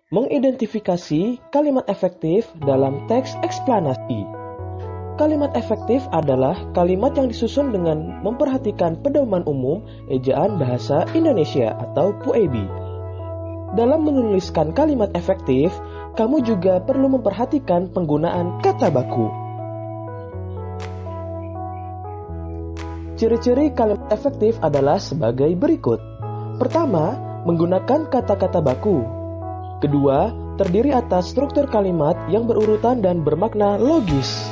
Mengidentifikasi kalimat efektif dalam teks eksplanasi. Kalimat efektif adalah kalimat yang disusun dengan memperhatikan pedoman umum ejaan bahasa Indonesia atau PUEB. Dalam menuliskan kalimat efektif, kamu juga perlu memperhatikan penggunaan kata baku. Ciri-ciri kalimat efektif adalah sebagai berikut. Pertama, menggunakan kata-kata baku. Kedua, terdiri atas struktur kalimat yang berurutan dan bermakna logis.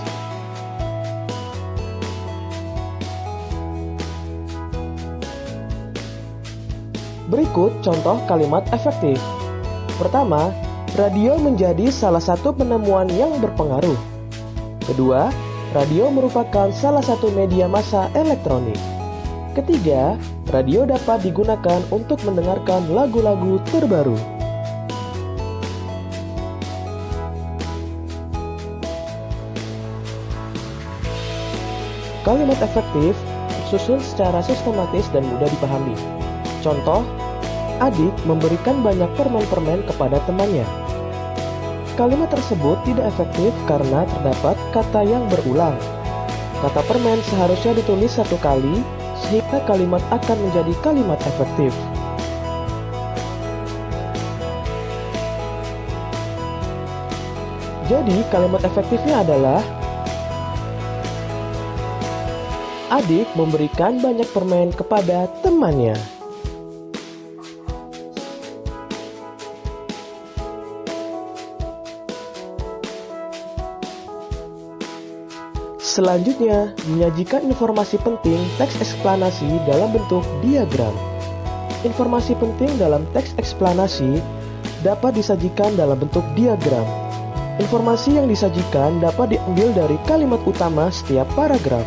Berikut contoh kalimat efektif. Pertama, radio menjadi salah satu penemuan yang berpengaruh. Kedua, radio merupakan salah satu media massa elektronik. Ketiga, radio dapat digunakan untuk mendengarkan lagu-lagu terbaru. Kalimat efektif tersusun secara sistematis dan mudah dipahami. Contoh, adik memberikan banyak permen-permen kepada temannya. Kalimat tersebut tidak efektif karena terdapat kata yang berulang. Kata permen seharusnya ditulis satu kali, sehingga kalimat akan menjadi kalimat efektif. Jadi, kalimat efektifnya adalah adik memberikan banyak permen kepada temannya. Selanjutnya, menyajikan informasi penting teks eksplanasi dalam bentuk diagram. Informasi penting dalam teks eksplanasi dapat disajikan dalam bentuk diagram. Informasi yang disajikan dapat diambil dari kalimat utama setiap paragraf.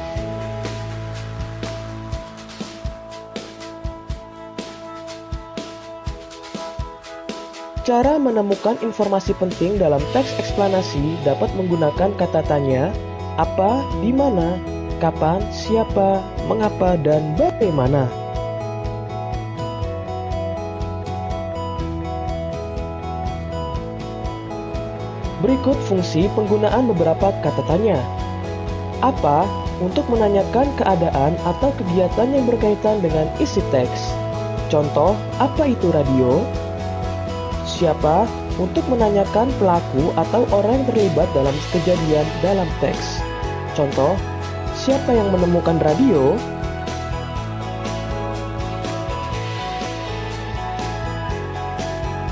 Cara menemukan informasi penting dalam teks eksplanasi dapat menggunakan kata tanya, apa, di mana, kapan, siapa, mengapa, dan bagaimana. Berikut fungsi penggunaan beberapa kata tanya. Apa, untuk menanyakan keadaan atau kegiatan yang berkaitan dengan isi teks. Contoh, apa itu radio? Siapa, untuk menanyakan pelaku atau orang yang terlibat dalam kejadian dalam teks. Contoh, siapa yang menemukan radio?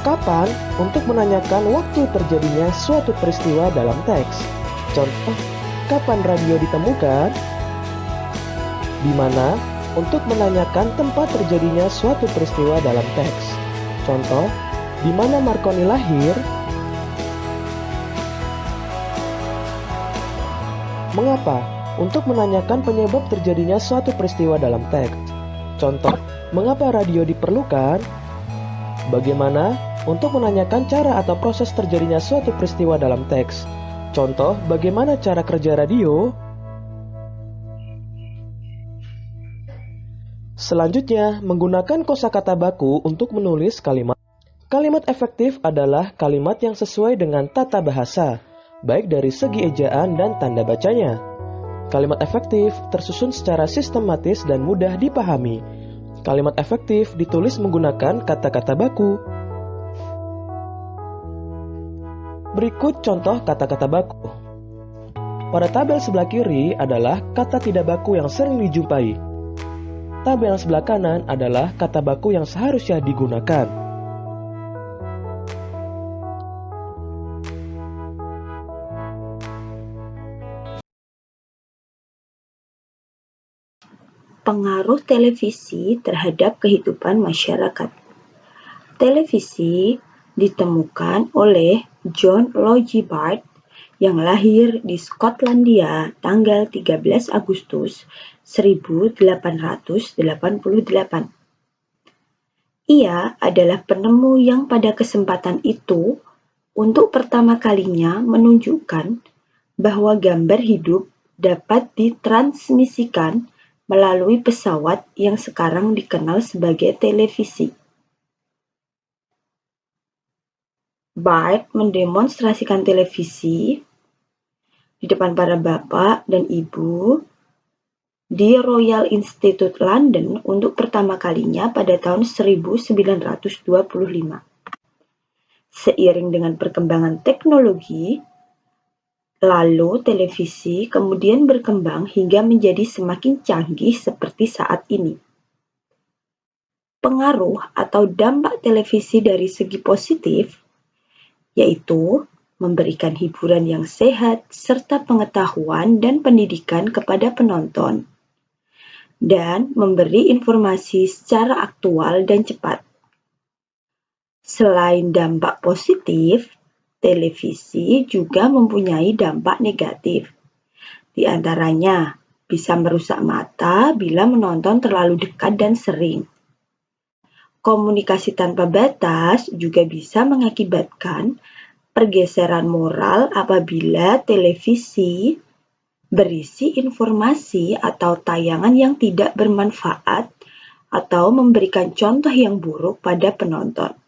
Kapan, untuk menanyakan waktu terjadinya suatu peristiwa dalam teks. Contoh, kapan radio ditemukan? Di mana, untuk menanyakan tempat terjadinya suatu peristiwa dalam teks. Contoh, di mana Marconi lahir? Mengapa? Untuk menanyakan penyebab terjadinya suatu peristiwa dalam teks. Contoh, mengapa radio diperlukan? Bagaimana? Untuk menanyakan cara atau proses terjadinya suatu peristiwa dalam teks. Contoh, bagaimana cara kerja radio? Selanjutnya, menggunakan kosakata baku untuk menulis kalimat. Kalimat efektif adalah kalimat yang sesuai dengan tata bahasa, baik dari segi ejaan dan tanda bacanya. Kalimat efektif tersusun secara sistematis dan mudah dipahami. Kalimat efektif ditulis menggunakan kata-kata baku. Berikut contoh kata-kata baku. Pada tabel sebelah kiri adalah kata tidak baku yang sering dijumpai. Tabel sebelah kanan adalah kata baku yang seharusnya digunakan. Pengaruh televisi terhadap kehidupan masyarakat. Televisi ditemukan oleh John Logie-Baird yang lahir di Skotlandia tanggal 13 Agustus 1888. Ia adalah penemu yang pada kesempatan itu untuk pertama kalinya menunjukkan bahwa gambar hidup dapat ditransmisikan melalui pesawat yang sekarang dikenal sebagai televisi. Bart mendemonstrasikan televisi di depan para bapak dan ibu di Royal Institute London untuk pertama kalinya pada tahun 1925. Seiring dengan perkembangan teknologi, lalu televisi kemudian berkembang hingga menjadi semakin canggih seperti saat ini. Pengaruh atau dampak televisi dari segi positif yaitu memberikan hiburan yang sehat serta pengetahuan dan pendidikan kepada penonton, dan memberi informasi secara aktual dan cepat. Selain dampak positif, televisi juga mempunyai dampak negatif. Di antaranya, bisa merusak mata bila menonton terlalu dekat dan sering. Komunikasi tanpa batas juga bisa mengakibatkan pergeseran moral apabila televisi berisi informasi atau tayangan yang tidak bermanfaat atau memberikan contoh yang buruk pada penonton.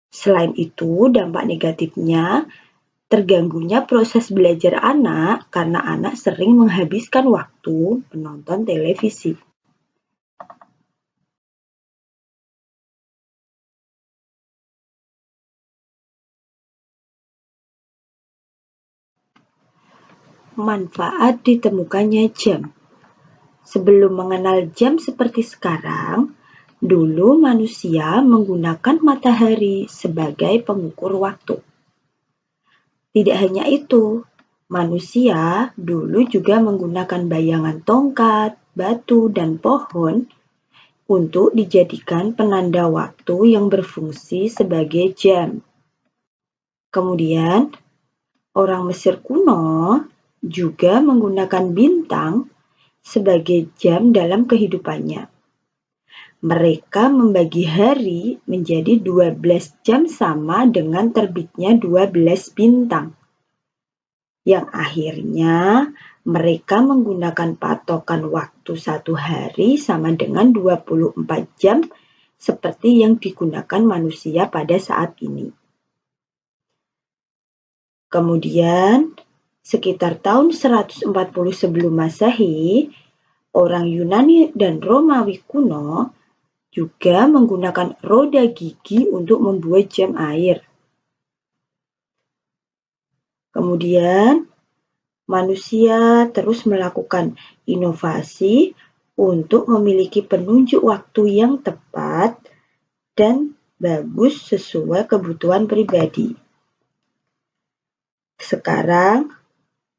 Selain itu, dampak negatifnya terganggunya proses belajar anak karena anak sering menghabiskan waktu menonton televisi. Manfaat ditemukannya jam. Sebelum mengenal jam seperti sekarang, dulu manusia menggunakan matahari sebagai pengukur waktu. Tidak hanya itu, manusia dulu juga menggunakan bayangan tongkat, batu, dan pohon untuk dijadikan penanda waktu yang berfungsi sebagai jam. Kemudian, orang Mesir kuno juga menggunakan bintang sebagai jam dalam kehidupannya. Mereka membagi hari menjadi 12 jam sama dengan terbitnya 12 bintang. Yang akhirnya mereka menggunakan patokan waktu satu hari sama dengan 24 jam seperti yang digunakan manusia pada saat ini. Kemudian, sekitar tahun 140 sebelum Masehi, orang Yunani dan Romawi kuno juga menggunakan roda gigi untuk membuat jam air. Kemudian, manusia terus melakukan inovasi untuk memiliki penunjuk waktu yang tepat dan bagus sesuai kebutuhan pribadi. Sekarang,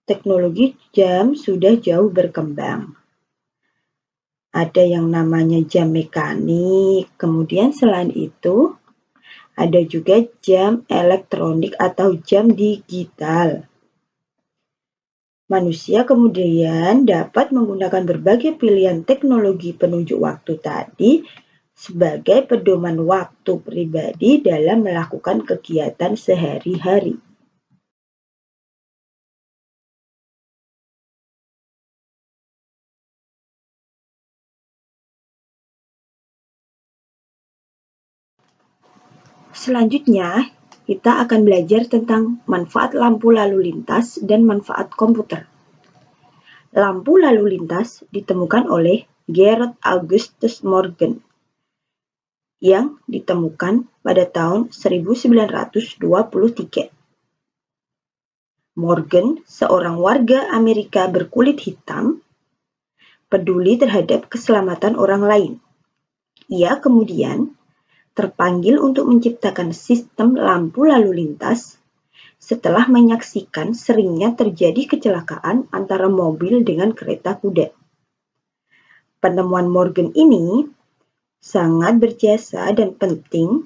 teknologi jam sudah jauh berkembang. Ada yang namanya jam mekanik, kemudian selain itu ada juga jam elektronik atau jam digital. Manusia kemudian dapat menggunakan berbagai pilihan teknologi penunjuk waktu tadi sebagai pedoman waktu pribadi dalam melakukan kegiatan sehari-hari. Selanjutnya, kita akan belajar tentang manfaat lampu lalu lintas dan manfaat komputer. Lampu lalu lintas ditemukan oleh Gerard Augustus Morgan yang ditemukan pada tahun 1923. Morgan, seorang warga Amerika berkulit hitam, peduli terhadap keselamatan orang lain. Ia kemudian terpanggil untuk menciptakan sistem lampu lalu lintas setelah menyaksikan seringnya terjadi kecelakaan antara mobil dengan kereta kuda. Penemuan Morgan ini sangat berjasa dan penting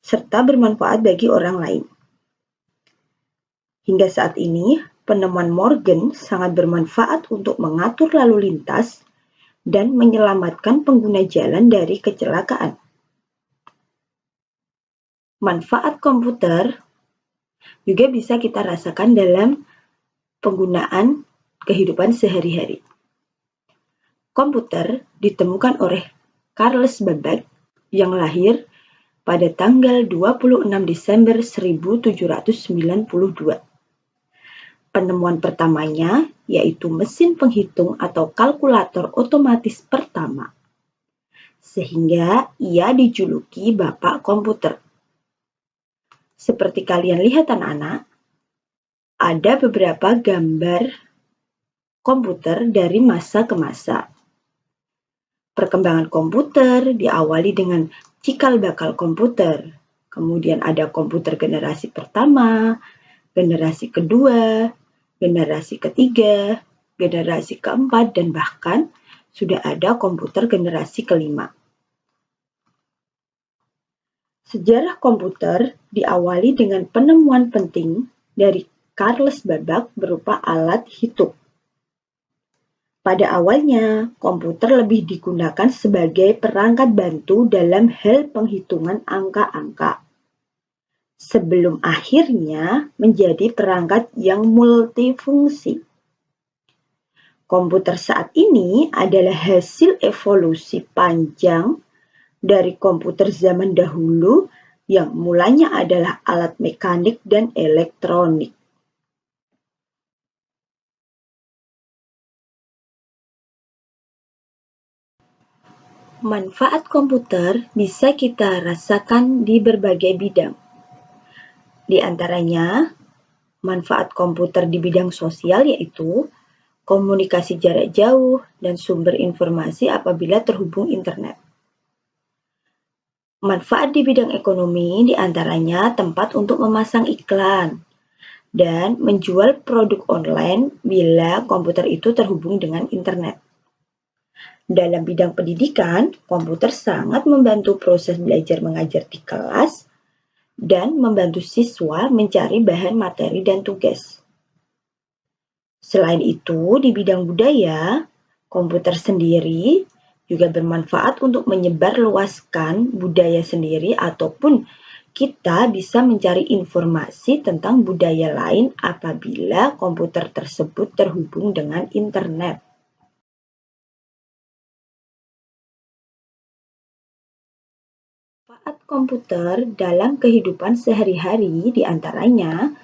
serta bermanfaat bagi orang lain. Hingga saat ini, penemuan Morgan sangat bermanfaat untuk mengatur lalu lintas dan menyelamatkan pengguna jalan dari kecelakaan. Manfaat komputer juga bisa kita rasakan dalam penggunaan kehidupan sehari-hari. Komputer ditemukan oleh Charles Babbage yang lahir pada tanggal 26 Desember 1792. Penemuan pertamanya yaitu mesin penghitung atau kalkulator otomatis pertama, sehingga ia dijuluki Bapak Komputer. Seperti kalian lihat anak-anak, ada beberapa gambar komputer dari masa ke masa. Perkembangan komputer diawali dengan cikal bakal komputer, kemudian ada komputer generasi pertama, generasi kedua, generasi ketiga, generasi keempat, dan bahkan sudah ada komputer generasi kelima. Sejarah komputer diawali dengan penemuan penting dari Charles Babbage berupa alat hitung. Pada awalnya, komputer lebih digunakan sebagai perangkat bantu dalam hal penghitungan angka-angka, sebelum akhirnya menjadi perangkat yang multifungsi. Komputer saat ini adalah hasil evolusi panjang dari komputer zaman dahulu yang mulanya adalah alat mekanik dan elektronik. Manfaat komputer bisa kita rasakan di berbagai bidang. Di antaranya, manfaat komputer di bidang sosial yaitu komunikasi jarak jauh dan sumber informasi apabila terhubung internet. Manfaat di bidang ekonomi di antaranya tempat untuk memasang iklan dan menjual produk online bila komputer itu terhubung dengan internet. Dalam bidang pendidikan, komputer sangat membantu proses belajar mengajar di kelas dan membantu siswa mencari bahan materi dan tugas. Selain itu, di bidang budaya, komputer sendiri juga bermanfaat untuk menyebarluaskan budaya sendiri ataupun kita bisa mencari informasi tentang budaya lain apabila komputer tersebut terhubung dengan internet. Manfaat komputer dalam kehidupan sehari-hari diantaranya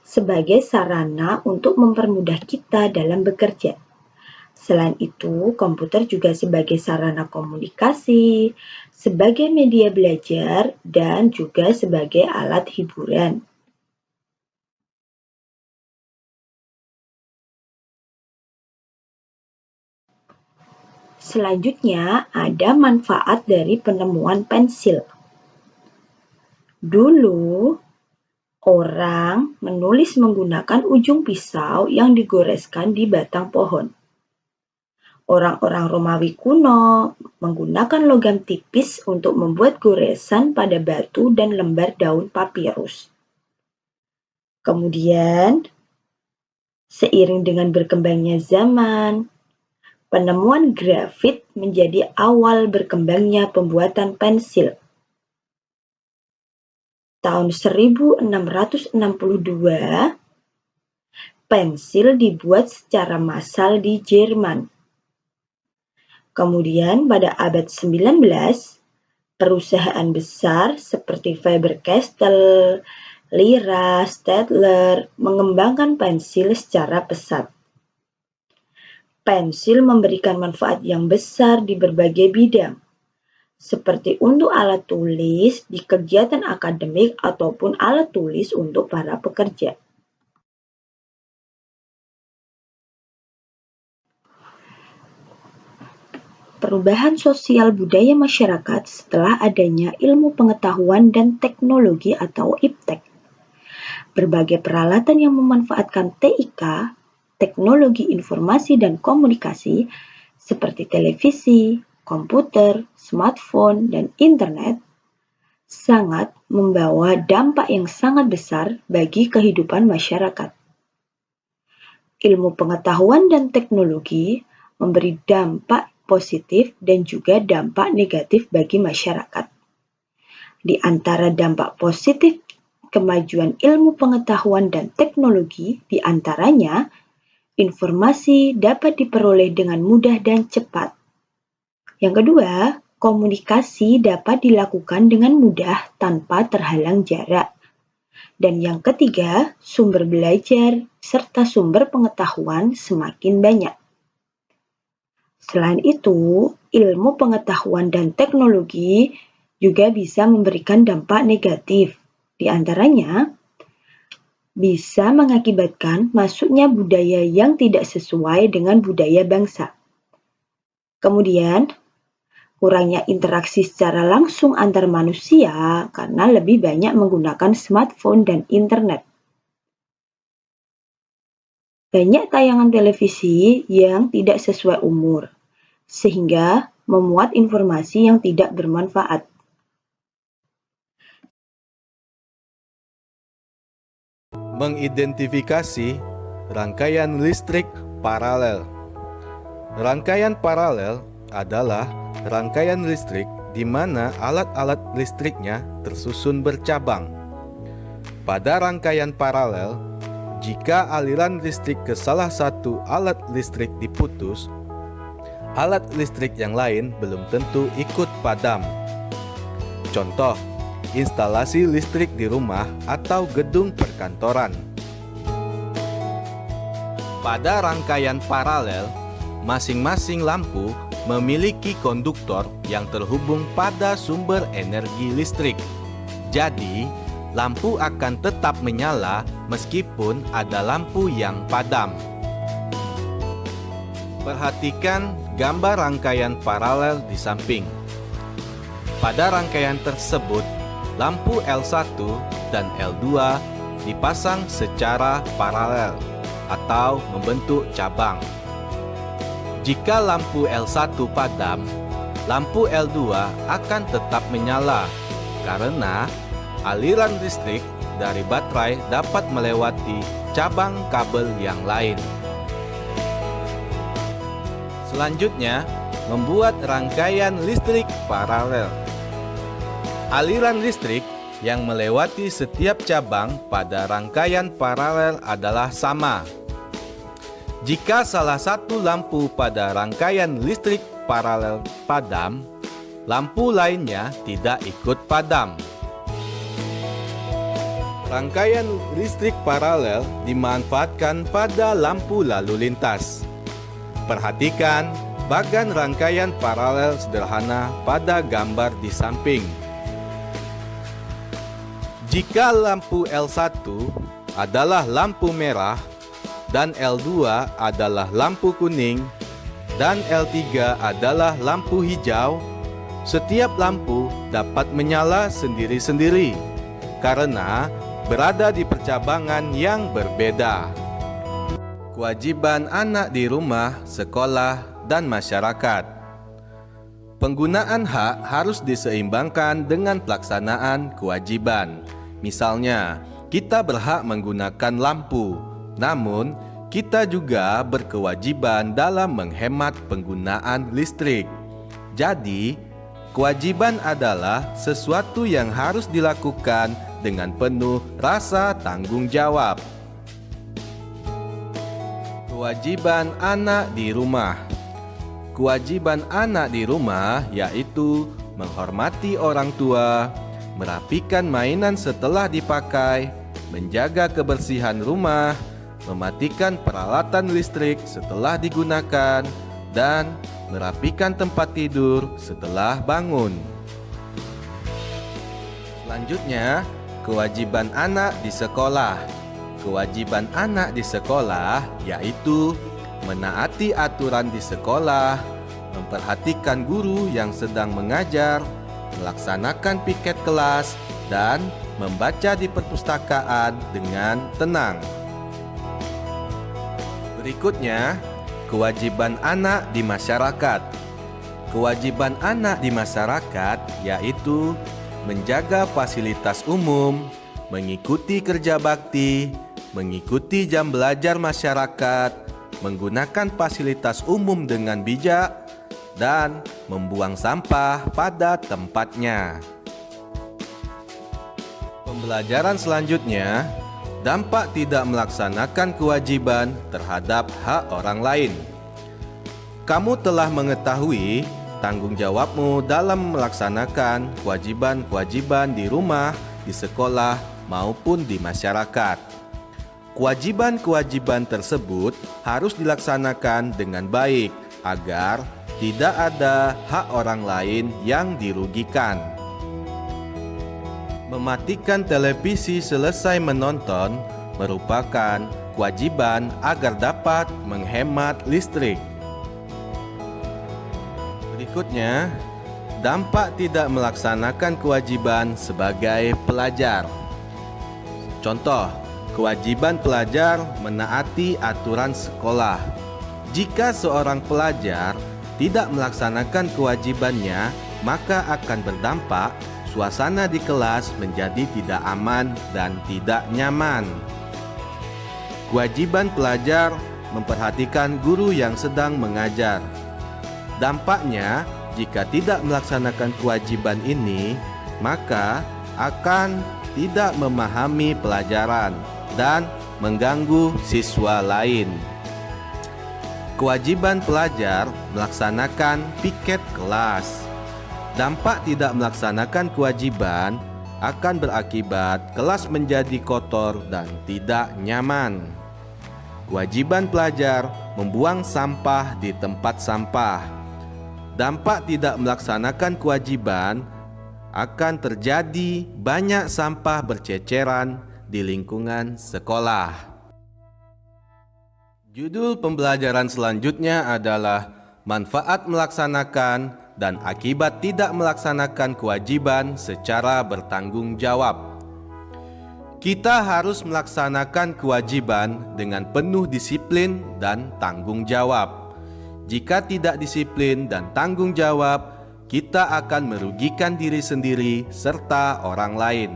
sebagai sarana untuk mempermudah kita dalam bekerja. Selain itu, komputer juga sebagai sarana komunikasi, sebagai media belajar, dan juga sebagai alat hiburan. Selanjutnya, ada manfaat dari penemuan pensil. Dulu, orang menulis menggunakan ujung pisau yang digoreskan di batang pohon. Orang-orang Romawi kuno menggunakan logam tipis untuk membuat goresan pada batu dan lembar daun papirus. Kemudian, seiring dengan berkembangnya zaman, penemuan grafit menjadi awal berkembangnya pembuatan pensil. Tahun 1662, pensil dibuat secara massal di Jerman. Kemudian pada abad 19, perusahaan besar seperti Faber-Castell, Lyra, Staedtler mengembangkan pensil secara pesat. Pensil memberikan manfaat yang besar di berbagai bidang, seperti untuk alat tulis di kegiatan akademik ataupun alat tulis untuk para pekerja. Perubahan sosial budaya masyarakat setelah adanya ilmu pengetahuan dan teknologi atau IPTEK. Berbagai peralatan yang memanfaatkan TIK, teknologi informasi dan komunikasi, seperti televisi, komputer, smartphone, dan internet, sangat membawa dampak yang sangat besar bagi kehidupan masyarakat. Ilmu pengetahuan dan teknologi memberi dampak positif dan juga dampak negatif bagi masyarakat. Di antara dampak positif kemajuan ilmu pengetahuan dan teknologi, di antaranya informasi dapat diperoleh dengan mudah dan cepat. Yang kedua, Komunikasi dapat dilakukan dengan mudah tanpa terhalang jarak. Dan yang ketiga, sumber belajar serta sumber pengetahuan semakin banyak. Selain itu, ilmu pengetahuan dan teknologi juga bisa memberikan dampak negatif. Di antaranya, bisa mengakibatkan masuknya budaya yang tidak sesuai dengan budaya bangsa. Kemudian, kurangnya interaksi secara langsung antar manusia karena lebih banyak menggunakan smartphone dan internet. Banyak tayangan televisi yang tidak sesuai umur, sehingga memuat informasi yang tidak bermanfaat. Mengidentifikasi rangkaian listrik paralel. Rangkaian paralel adalah rangkaian listrik di mana alat-alat listriknya tersusun bercabang. Pada rangkaian paralel, jika aliran listrik ke salah satu alat listrik diputus, alat listrik yang lain belum tentu ikut padam. Contoh, instalasi listrik di rumah atau gedung perkantoran. Pada rangkaian paralel, masing-masing lampu memiliki konduktor yang terhubung pada sumber energi listrik. Jadi, lampu akan tetap menyala meskipun ada lampu yang padam. Perhatikan gambar rangkaian paralel di samping. Pada rangkaian tersebut, lampu L1 dan L2 dipasang secara paralel atau membentuk cabang. Jika lampu L1 padam, lampu L2 akan tetap menyala karena aliran listrik dari baterai dapat melewati cabang kabel yang lain. Selanjutnya, membuat rangkaian listrik paralel. Aliran listrik yang melewati setiap cabang pada rangkaian paralel adalah sama. Jika salah satu lampu pada rangkaian listrik paralel padam, lampu lainnya tidak ikut padam. Rangkaian listrik paralel dimanfaatkan pada lampu lalu lintas. Perhatikan bagan rangkaian paralel sederhana pada gambar di samping. Jika lampu L1 adalah lampu merah dan L2 adalah lampu kuning dan L3 adalah lampu hijau, setiap lampu dapat menyala sendiri-sendiri karena berada di percabangan yang berbeda. Kewajiban anak di rumah, sekolah, dan masyarakat. Penggunaan hak harus diseimbangkan dengan pelaksanaan kewajiban. Misalnya, kita berhak menggunakan lampu, namun kita juga berkewajiban dalam menghemat penggunaan listrik. Jadi, kewajiban adalah sesuatu yang harus dilakukan dengan penuh rasa tanggung jawab. Kewajiban anak di rumah. Kewajiban anak di rumah yaitu menghormati orang tua, merapikan mainan setelah dipakai, menjaga kebersihan rumah, mematikan peralatan listrik setelah digunakan, dan merapikan tempat tidur setelah bangun. Selanjutnya, kewajiban anak di sekolah. Kewajiban anak di sekolah yaitu menaati aturan di sekolah, memperhatikan guru yang sedang mengajar, melaksanakan piket kelas, dan membaca di perpustakaan dengan tenang. Berikutnya, kewajiban anak di masyarakat. Kewajiban anak di masyarakat yaitu menjaga fasilitas umum, mengikuti kerja bakti, mengikuti jam belajar masyarakat, menggunakan fasilitas umum dengan bijak, dan membuang sampah pada tempatnya. Pembelajaran selanjutnya, dampak tidak melaksanakan kewajiban terhadap hak orang lain. Kamu telah mengetahui tanggung jawabmu dalam melaksanakan kewajiban-kewajiban di rumah, di sekolah, maupun di masyarakat. Kewajiban-kewajiban tersebut harus dilaksanakan dengan baik agar tidak ada hak orang lain yang dirugikan. Mematikan televisi selesai menonton merupakan kewajiban agar dapat menghemat listrik. Berikutnya, dampak tidak melaksanakan kewajiban sebagai pelajar. Contoh, kewajiban pelajar menaati aturan sekolah. Jika seorang pelajar tidak melaksanakan kewajibannya, maka akan berdampak suasana di kelas menjadi tidak aman dan tidak nyaman. Kewajiban pelajar memperhatikan guru yang sedang mengajar. Dampaknya, jika tidak melaksanakan kewajiban ini, maka akan tidak memahami pelajaran dan mengganggu siswa lain. Kewajiban pelajar melaksanakan piket kelas. Dampak tidak melaksanakan kewajiban akan berakibat kelas menjadi kotor dan tidak nyaman. Kewajiban pelajar membuang sampah di tempat sampah. Dampak tidak melaksanakan kewajiban akan terjadi banyak sampah berceceran di lingkungan sekolah. Judul pembelajaran selanjutnya adalah manfaat melaksanakan dan akibat tidak melaksanakan kewajiban secara bertanggung jawab. Kita harus melaksanakan kewajiban dengan penuh disiplin dan tanggung jawab. Jika tidak disiplin dan tanggung jawab, kita akan merugikan diri sendiri serta orang lain.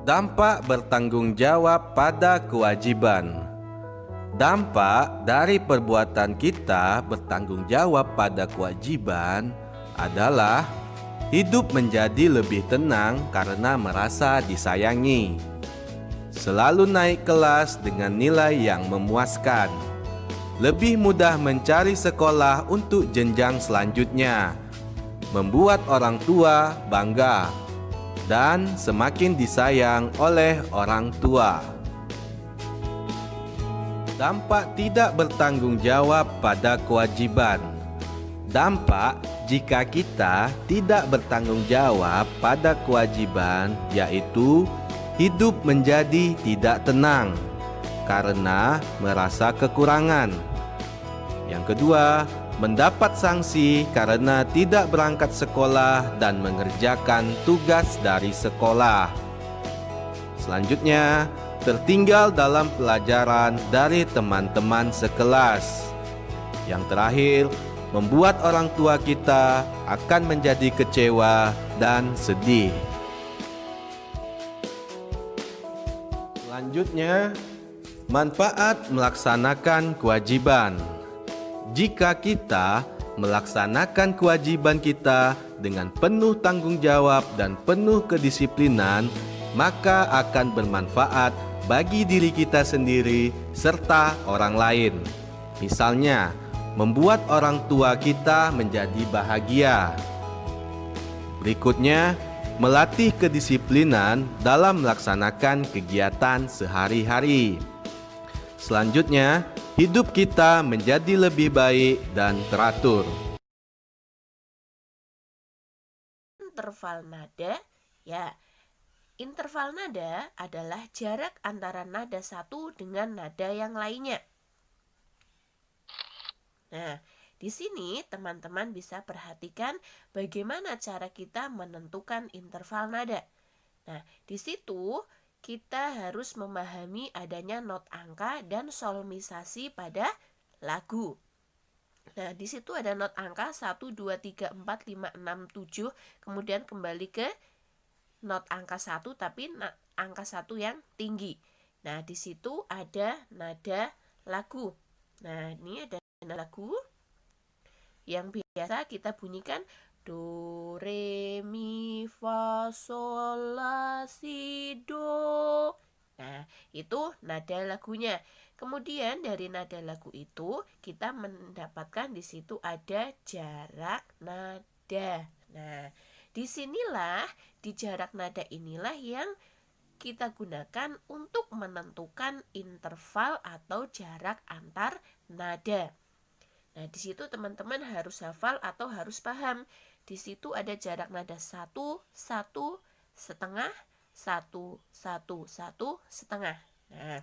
Dampak bertanggung jawab pada kewajiban. Dampak dari perbuatan kita bertanggung jawab pada kewajiban adalah hidup menjadi lebih tenang karena merasa disayangi. Selalu naik kelas dengan nilai yang memuaskan. Lebih mudah mencari sekolah untuk jenjang selanjutnya, membuat orang tua bangga, dan semakin disayang oleh orang tua. Dampak tidak bertanggung jawab pada kewajiban. Dampak jika kita tidak bertanggung jawab pada kewajiban yaitu hidup menjadi tidak tenang karena merasa kekurangan. Yang kedua, mendapat sanksi karena tidak berangkat sekolah dan mengerjakan tugas dari sekolah. Selanjutnya, tertinggal dalam pelajaran dari teman-teman sekelas. Yang terakhir, membuat orang tua kita akan menjadi kecewa dan sedih. Selanjutnya, manfaat melaksanakan kewajiban. Jika kita melaksanakan kewajiban kita dengan penuh tanggung jawab dan penuh kedisiplinan, maka akan bermanfaat bagi diri kita sendiri serta orang lain. Misalnya, membuat orang tua kita menjadi bahagia. Berikutnya, melatih kedisiplinan dalam melaksanakan kegiatan sehari-hari. Selanjutnya, hidup kita menjadi lebih baik dan teratur. Interval nada, ya. Interval nada adalah jarak antara nada satu dengan nada yang lainnya. Nah, di sini teman-teman bisa perhatikan bagaimana cara kita menentukan interval nada. Nah, di situ kita harus memahami adanya not angka dan solmisasi pada lagu. Nah, di situ ada not angka 1, 2, 3, 4, 5, 6, 7. Kemudian kembali ke not angka 1 tapi angka 1 yang tinggi. Nah, di situ ada nada lagu. Nah, ini ada nada lagu yang biasa kita bunyikan do, re, mi, fa, sol, la, si, do. Nah, itu nada lagunya. Kemudian dari nada lagu itu kita mendapatkan di situ ada jarak nada. Nah, disinilah di jarak nada inilah yang kita gunakan untuk menentukan interval atau jarak antar nada. Nah, di situ teman-teman harus hafal atau harus paham. Di situ ada jarak nada 1, 1, setengah, 1, 1, 1, setengah. Nah,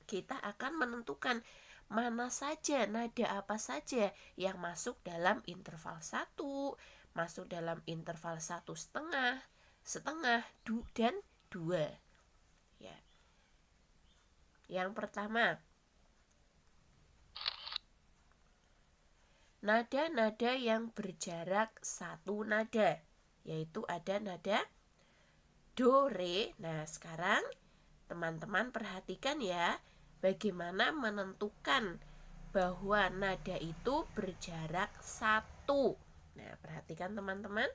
kita akan menentukan mana saja, nada apa saja yang masuk dalam interval 1, masuk dalam interval 1 setengah, setengah, dan 2. Ya. Yang pertama, nada-nada yang berjarak satu nada, yaitu ada nada do, re. Nah, sekarang teman-teman perhatikan ya, bagaimana menentukan bahwa nada itu berjarak satu. Nah, perhatikan teman-teman.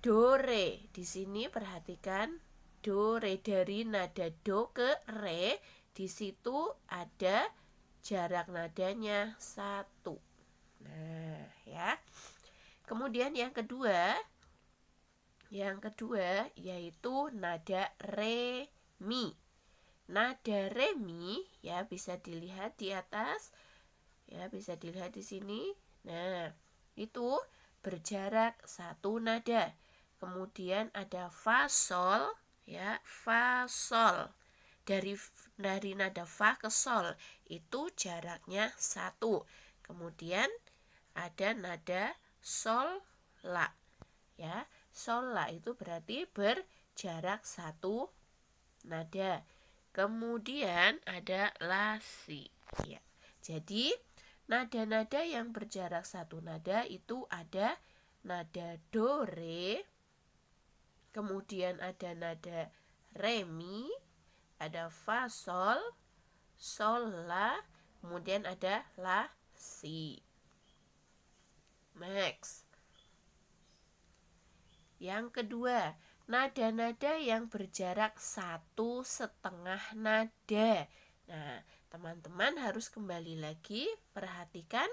Do, re. Di sini perhatikan do, re, dari nada do ke re. Di situ ada jarak nadanya satu. Nah, ya. Kemudian yang kedua yaitu nada re, mi. Nada re, mi ya bisa dilihat di atas, ya bisa dilihat di sini. Nah, itu berjarak satu nada. Kemudian ada fa, sol, ya, fa, sol. Dari nada fa ke sol itu jaraknya satu. Kemudian ada nada sol, la, ya. Sol, la itu berarti berjarak satu nada. Kemudian ada la, si, ya. Jadi nada-nada yang berjarak satu nada itu ada nada do, re, kemudian ada nada re, mi, ada fa, sol, sol, la, kemudian ada la, si. Next. Yang kedua, nada-nada yang berjarak satu setengah nada. Nah, teman-teman harus kembali lagi perhatikan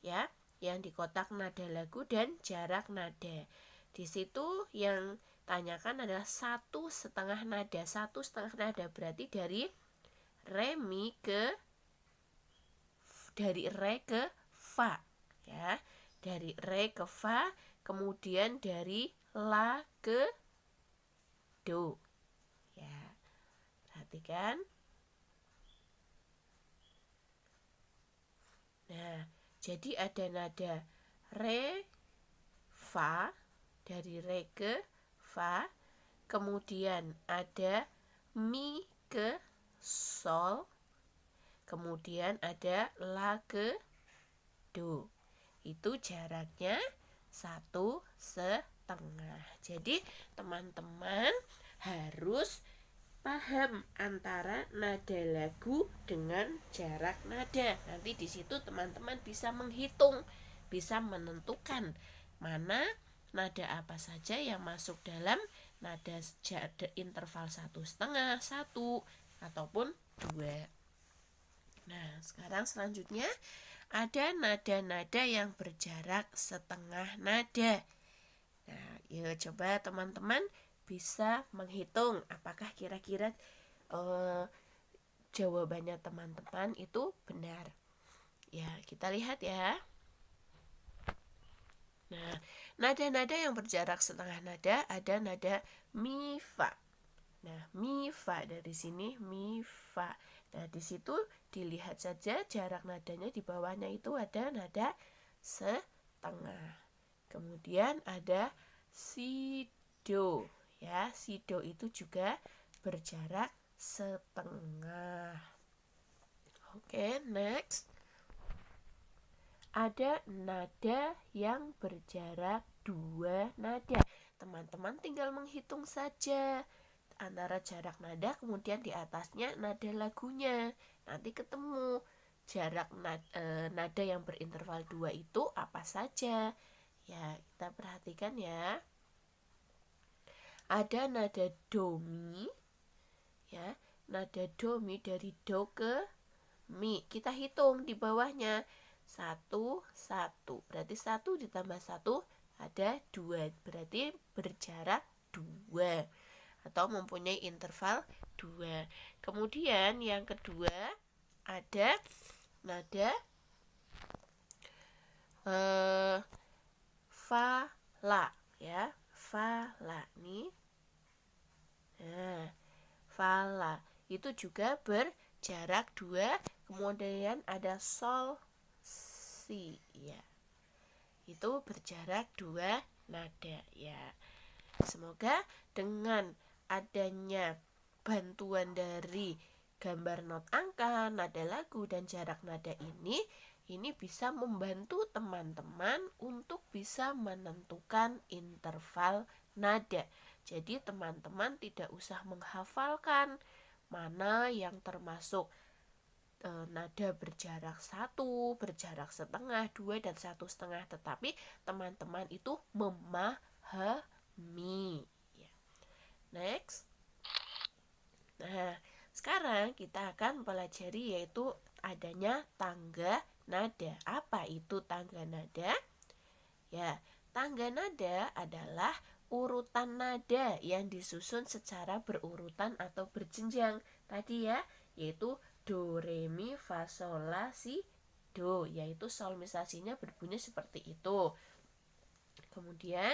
ya, yang di kotak nada lagu dan jarak nada. Di situ yang tanyakan adalah satu setengah nada. Satu setengah nada berarti dari re, mi dari re ke fa, ya. Dari re ke fa, kemudian dari la ke do. Ya. Perhatikan. Nah, jadi ada nada re, fa, dari re ke fa, kemudian ada mi ke sol, kemudian ada la ke do. Itu jaraknya satu setengah. Jadi teman-teman harus paham antara nada lagu dengan jarak nada. Nanti di situ teman-teman bisa menghitung, bisa menentukan mana nada apa saja yang masuk dalam nada interval satu setengah, satu, ataupun dua. Nah, sekarang selanjutnya ada nada-nada yang berjarak setengah nada. Nah, yuk coba teman-teman bisa menghitung apakah kira-kira jawabannya teman-teman itu benar. Ya, kita lihat ya. Nah, nada-nada yang berjarak setengah nada ada nada mi, fa. Nah, mi, fa dari sini mi, fa. Nah, di situ dilihat saja jarak nadanya di bawahnya itu ada nada setengah. Kemudian ada si, do. Ya, si, do itu juga berjarak setengah. Oke, next. Ada nada yang berjarak dua nada. Teman-teman tinggal menghitung saja antara jarak nada, kemudian di atasnya nada lagunya. Nanti ketemu jarak nada yang berinterval 2 itu apa saja. Ya, kita perhatikan ya. Ada nada do, mi, ya, nada do mi dari do ke mi. Kita hitung di bawahnya. 1, 1. Berarti 1 ditambah 1 ada 2. Berarti berjarak 2. Atau mempunyai interval 2. Kemudian yang kedua ada nada fa la ya. Fa la nih. Nah, fa la itu juga berjarak 2. Kemudian ada sol si ya. Itu berjarak 2 nada ya. Semoga dengan adanya bantuan dari gambar not angka, nada lagu, dan jarak nada ini bisa membantu teman-teman untuk bisa menentukan interval nada. Jadi teman-teman tidak usah menghafalkan mana yang termasuk nada berjarak 1, berjarak setengah, 2, dan 1,5, tetapi teman-teman itu memahami ya. Next. Nah, sekarang kita akan pelajari yaitu adanya tangga nada. Apa itu tangga nada? Ya, tangga nada adalah urutan nada yang disusun secara berurutan atau berjenjang. Tadi ya, yaitu do, re, mi, fa, sol, la, si, do, yaitu solmisasinya berbunyi seperti itu. Kemudian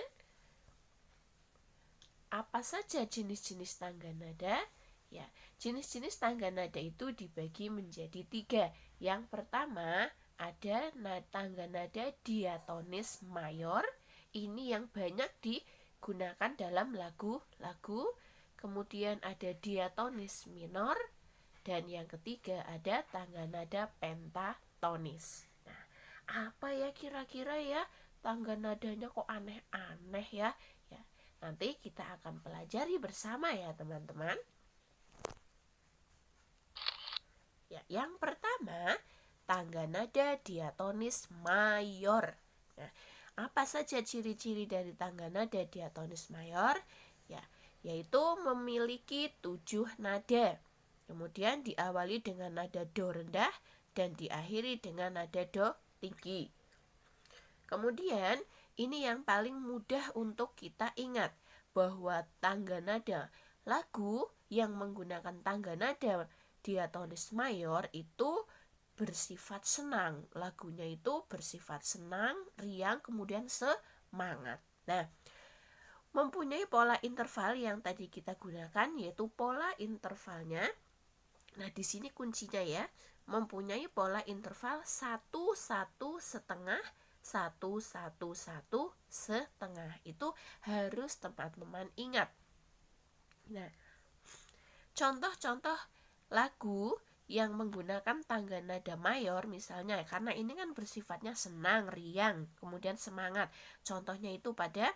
apa saja jenis-jenis tangga nada? Ya, jenis-jenis tangga nada itu dibagi menjadi 3. Yang pertama ada tangga nada diatonis mayor. Ini yang banyak digunakan dalam lagu-lagu. Kemudian ada diatonis minor. Dan yang ketiga ada tangga nada pentatonis. Nah, apa ya kira-kira ya tangga nadanya kok aneh-aneh ya? Ya, nanti kita akan pelajari bersama ya teman-teman. Ya, yang pertama tangga nada diatonis mayor. Nah, apa saja ciri-ciri dari tangga nada diatonis mayor? Ya, yaitu memiliki 7 nada. Kemudian diawali dengan nada do rendah dan diakhiri dengan nada do tinggi. Kemudian ini yang paling mudah untuk kita ingat bahwa tangga nada lagu yang menggunakan tangga nada diatonis mayor itu bersifat senang. Lagunya itu bersifat senang, riang, kemudian semangat. Nah, mempunyai pola interval yang tadi kita gunakan yaitu pola intervalnya. Nah, di sini kuncinya ya, mempunyai pola interval 1, 1, setengah, 1, 1, 1, setengah. Itu harus teman-teman ingat. Nah, contoh-contoh lagu yang menggunakan tangga nada mayor misalnya, karena ini kan bersifatnya senang, riang, kemudian semangat. Contohnya itu pada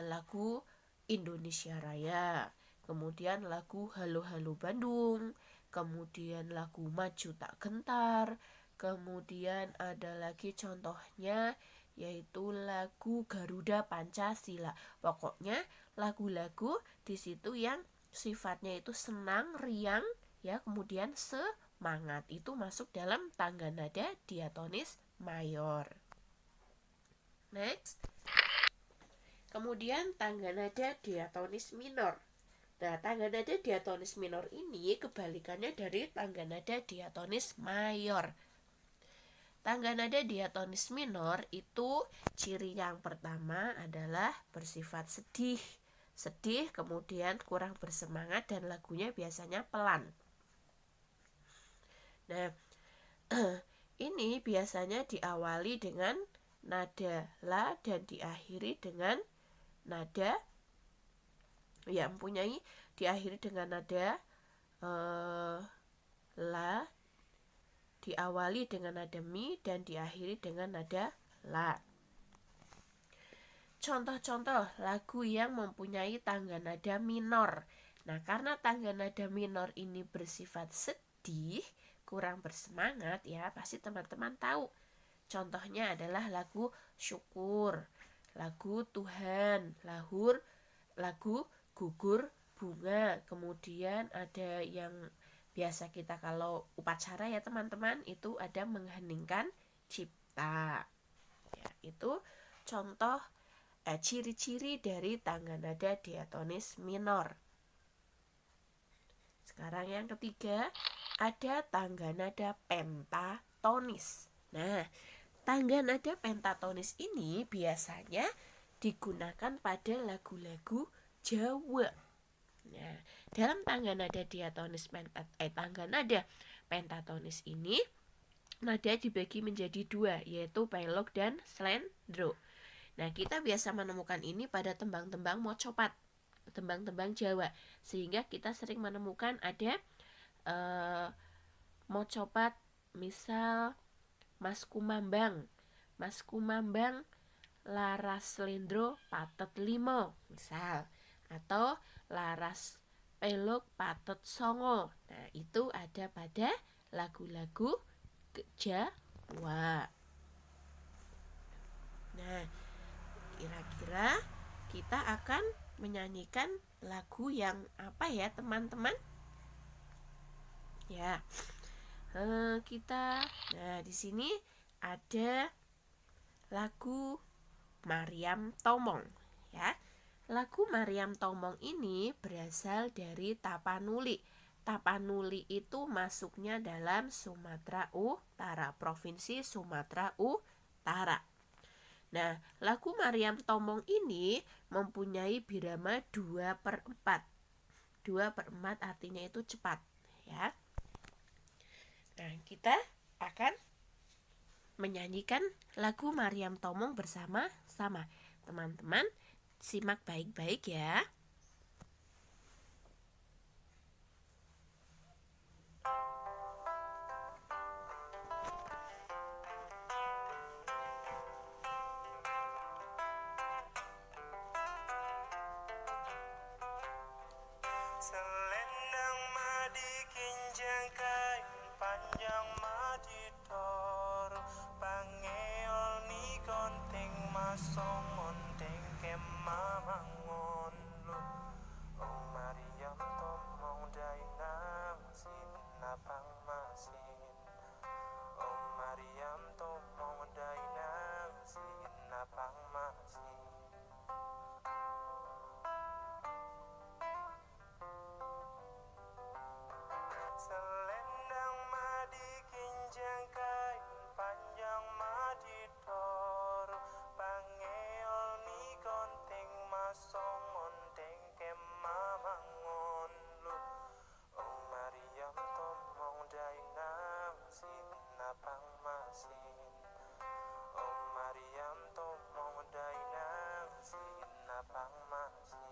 lagu Indonesia Raya, kemudian lagu Halo Halo Bandung, kemudian lagu Maju Tak Gentar, kemudian ada lagi contohnya yaitu lagu Garuda Pancasila. Pokoknya lagu-lagu di situ yang sifatnya itu senang, riang, ya, kemudian semangat, itu masuk dalam tangga nada diatonis mayor. Next. Kemudian tangga nada diatonis minor. Nah, tangga nada diatonis minor ini kebalikannya dari tangga nada diatonis mayor. Tangga nada diatonis minor itu ciri yang pertama adalah bersifat sedih. Sedih, kemudian kurang bersemangat, dan lagunya biasanya pelan. Nah, ini biasanya diawali dengan nada la dan diakhiri dengan nada diakhiri dengan nada la, diawali dengan nada mi, dan diakhiri dengan nada la. Contoh-contoh lagu yang mempunyai tangga nada minor. Nah, karena tangga nada minor ini bersifat sedih, kurang bersemangat ya, pasti teman-teman tahu. Contohnya adalah lagu Syukur, lagu Tuhan, lagu Gugur bunga, kemudian ada yang biasa kita kalau upacara ya teman-teman, itu ada mengheningkan cipta. Ya, itu contoh ciri-ciri dari tangga nada diatonis minor. Sekarang yang ketiga, ada tangga nada pentatonis. Nah, tangga nada pentatonis ini biasanya digunakan pada lagu-lagu Jawa. Nah, dalam tangga nada diatonis tangga nada pentatonis ini nada dibagi menjadi dua, yaitu pelog dan slendro. Nah, kita biasa menemukan ini pada tembang-tembang mocopat, tembang-tembang Jawa, sehingga kita sering menemukan ada mocopat, misal Mas Kumambang laras slendro patet limo, misal, atau laras pelog patet songo. Nah, itu ada pada lagu-lagu Jawa. Nah, kira-kira kita akan menyanyikan lagu yang apa ya teman-teman? Ya, nah di sini ada lagu Maryam Tomong, ya. Lagu Maryam Tomong ini berasal dari Tapanuli. Tapanuli itu masuknya dalam Sumatera Utara, Provinsi Sumatera Utara. Nah, lagu Maryam Tomong ini mempunyai birama 2/4. 2/4 artinya itu cepat, ya. Nah, kita akan menyanyikan lagu Maryam Tomong bersama-sama. Teman-teman, simak baik-baik ya. Selendang madi kinjang kain panjang madi tor pangeol ni konting masong monteng kemamangon lu oh Maryam tomong dainang sin napang masin oh Maryam tomong dainang sin napang masin. Selendang madi kinjang kain panjang madi tor pangeol ni konting masong monteng kemamangon lu oh Maryam tomong dainang sin napang masin oh Maryam tomong dainang sin napang masin.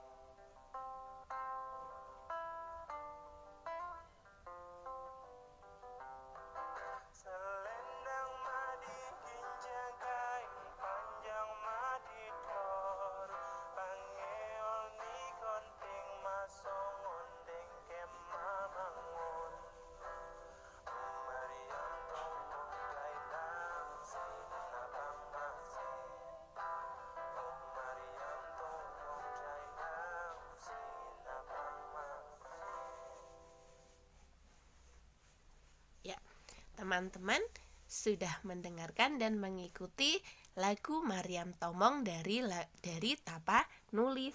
Selendang madi kinjang kain panjang madi tor pangeol ni konting masong ondeng kemamangon oh Maryam tomong dainang sin napang masin oh Maryam tomong dainang sin napang masin. Ya, teman-teman sudah mendengarkan dan mengikuti lagu Maryam Tomong dari Tapanuli.